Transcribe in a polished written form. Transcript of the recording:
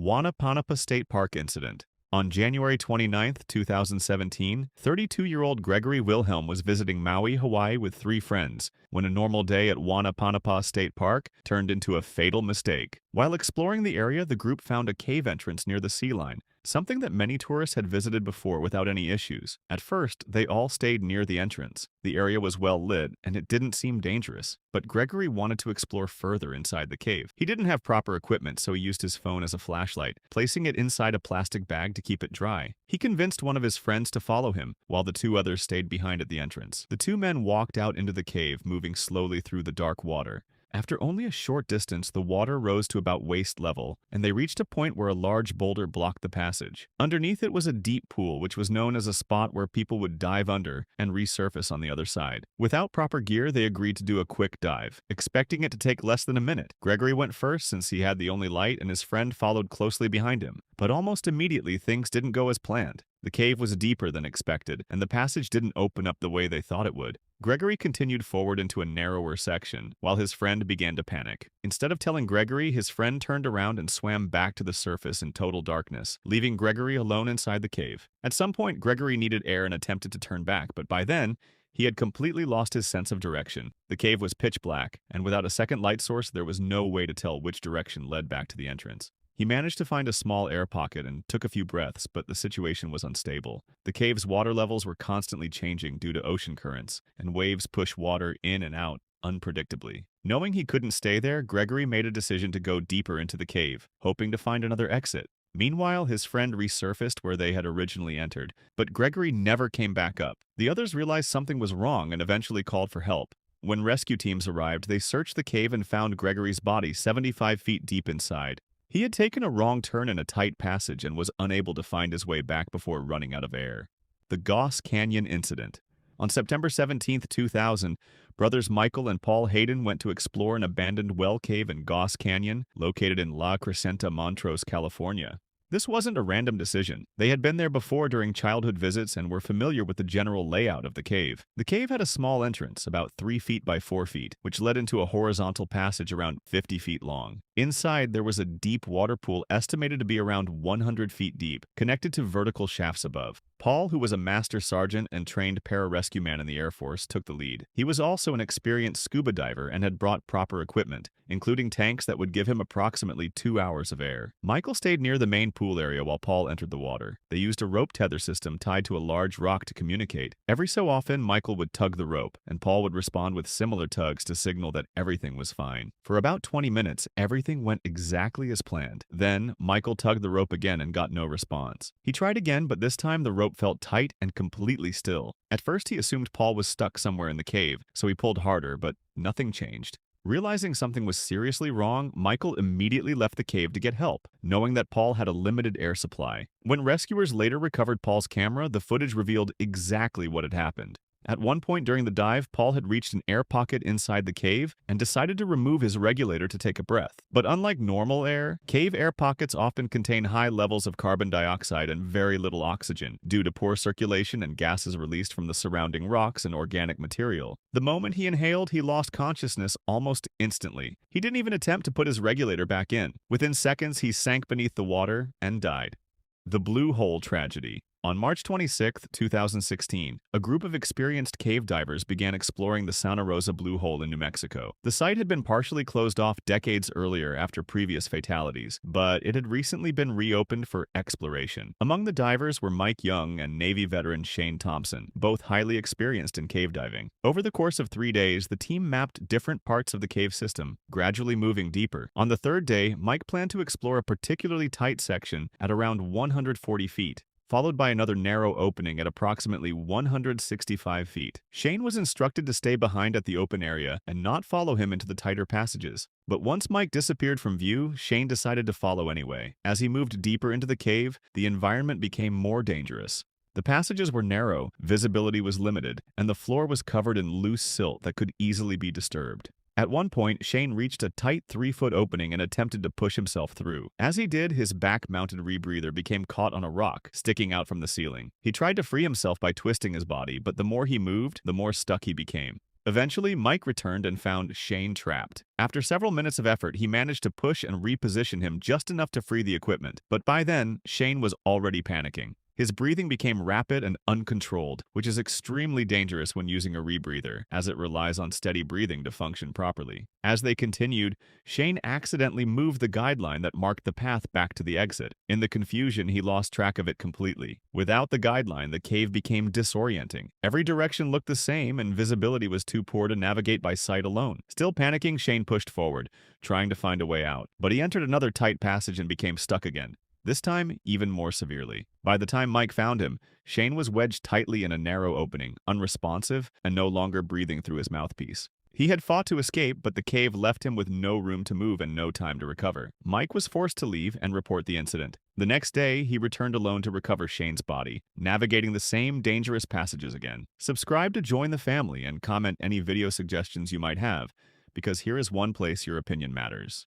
Wainapanapa State Park incident. On January 29, 2017, 32-year-old Gregory Wilhelm was visiting Maui, Hawaii with three friends when a normal day at Wainapanapa State Park turned into a fatal mistake. While exploring the area, the group found a cave entrance near the sea line, something that many tourists had visited before without any issues. At first, they all stayed near the entrance. The area was well lit, and it didn't seem dangerous. But Gregory wanted to explore further inside the cave. He didn't have proper equipment, so he used his phone as a flashlight, placing it inside a plastic bag to keep it dry. He convinced one of his friends to follow him, while the two others stayed behind at the entrance. The two men walked out into the cave, moving slowly through the dark water. After only a short distance, the water rose to about waist level, and they reached a point where a large boulder blocked the passage. Underneath it was a deep pool, which was known as a spot where people would dive under and resurface on the other side. Without proper gear, they agreed to do a quick dive, expecting it to take less than a minute. Gregory went first since he had the only light, and his friend followed closely behind him. But almost immediately, things didn't go as planned. The cave was deeper than expected, and the passage didn't open up the way they thought it would. Gregory continued forward into a narrower section, while his friend began to panic. Instead of telling Gregory, his friend turned around and swam back to the surface in total darkness, leaving Gregory alone inside the cave. At some point, Gregory needed air and attempted to turn back, but by then, he had completely lost his sense of direction. The cave was pitch black, and without a second light source, there was no way to tell which direction led back to the entrance. He managed to find a small air pocket and took a few breaths, but the situation was unstable. The cave's water levels were constantly changing due to ocean currents, and waves pushed water in and out unpredictably. Knowing he couldn't stay there, Gregory made a decision to go deeper into the cave, hoping to find another exit. Meanwhile, his friend resurfaced where they had originally entered, but Gregory never came back up. The others realized something was wrong and eventually called for help. When rescue teams arrived, they searched the cave and found Gregory's body 75 feet deep inside. He had taken a wrong turn in a tight passage and was unable to find his way back before running out of air. The Goss Canyon Incident. On September 17, 2000, brothers Michael and Paul Hayden went to explore an abandoned well cave in Goss Canyon, located in La Crescenta, Montrose, California. This wasn't a random decision. They had been there before during childhood visits and were familiar with the general layout of the cave. The cave had a small entrance, about 3 feet by 4 feet, which led into a horizontal passage around 50 feet long. Inside, there was a deep water pool estimated to be around 100 feet deep, connected to vertical shafts above. Paul, who was a master sergeant and trained pararescue man in the Air Force, took the lead. He was also an experienced scuba diver and had brought proper equipment, including tanks that would give him approximately 2 hours of air. Michael stayed near the main pool area while Paul entered the water. They used a rope tether system tied to a large rock to communicate. Every so often, Michael would tug the rope, and Paul would respond with similar tugs to signal that everything was fine. For about 20 minutes, everything went exactly as planned. Then, Michael tugged the rope again and got no response. He tried again, but this time the rope felt tight and completely still. At first, he assumed Paul was stuck somewhere in the cave, so he pulled harder, but nothing changed. Realizing something was seriously wrong, Michael immediately left the cave to get help, knowing that Paul had a limited air supply. When rescuers later recovered Paul's camera, the footage revealed exactly what had happened. At one point during the dive, Paul had reached an air pocket inside the cave and decided to remove his regulator to take a breath. But unlike normal air, cave air pockets often contain high levels of carbon dioxide and very little oxygen, due to poor circulation and gases released from the surrounding rocks and organic material. The moment he inhaled, he lost consciousness almost instantly. He didn't even attempt to put his regulator back in. Within seconds, he sank beneath the water and died. The Blue Hole Tragedy. On March 26, 2016, a group of experienced cave divers began exploring the Santa Rosa Blue Hole in New Mexico. The site had been partially closed off decades earlier after previous fatalities, but it had recently been reopened for exploration. Among the divers were Mike Young and Navy veteran Shane Thompson, both highly experienced in cave diving. Over the course of 3 days, the team mapped different parts of the cave system, gradually moving deeper. On the third day, Mike planned to explore a particularly tight section at around 140 feet. Followed by another narrow opening at approximately 165 feet. Shane was instructed to stay behind at the open area and not follow him into the tighter passages. But once Mike disappeared from view, Shane decided to follow anyway. As he moved deeper into the cave, the environment became more dangerous. The passages were narrow, visibility was limited, and the floor was covered in loose silt that could easily be disturbed. At one point, Shane reached a tight 3-foot opening and attempted to push himself through. As he did, his back-mounted rebreather became caught on a rock, sticking out from the ceiling. He tried to free himself by twisting his body, but the more he moved, the more stuck he became. Eventually, Mike returned and found Shane trapped. After several minutes of effort, he managed to push and reposition him just enough to free the equipment, but by then, Shane was already panicking. His breathing became rapid and uncontrolled, which is extremely dangerous when using a rebreather, as it relies on steady breathing to function properly. As they continued, Shane accidentally moved the guideline that marked the path back to the exit. In the confusion, he lost track of it completely. Without the guideline, the cave became disorienting. Every direction looked the same, and visibility was too poor to navigate by sight alone. Still panicking, Shane pushed forward, trying to find a way out. But he entered another tight passage and became stuck again. This time, even more severely. By the time Mike found him, Shane was wedged tightly in a narrow opening, unresponsive, and no longer breathing through his mouthpiece. He had fought to escape, but the cave left him with no room to move and no time to recover. Mike was forced to leave and report the incident. The next day, he returned alone to recover Shane's body, navigating the same dangerous passages again. Subscribe to join the family and comment any video suggestions you might have, because here is one place your opinion matters.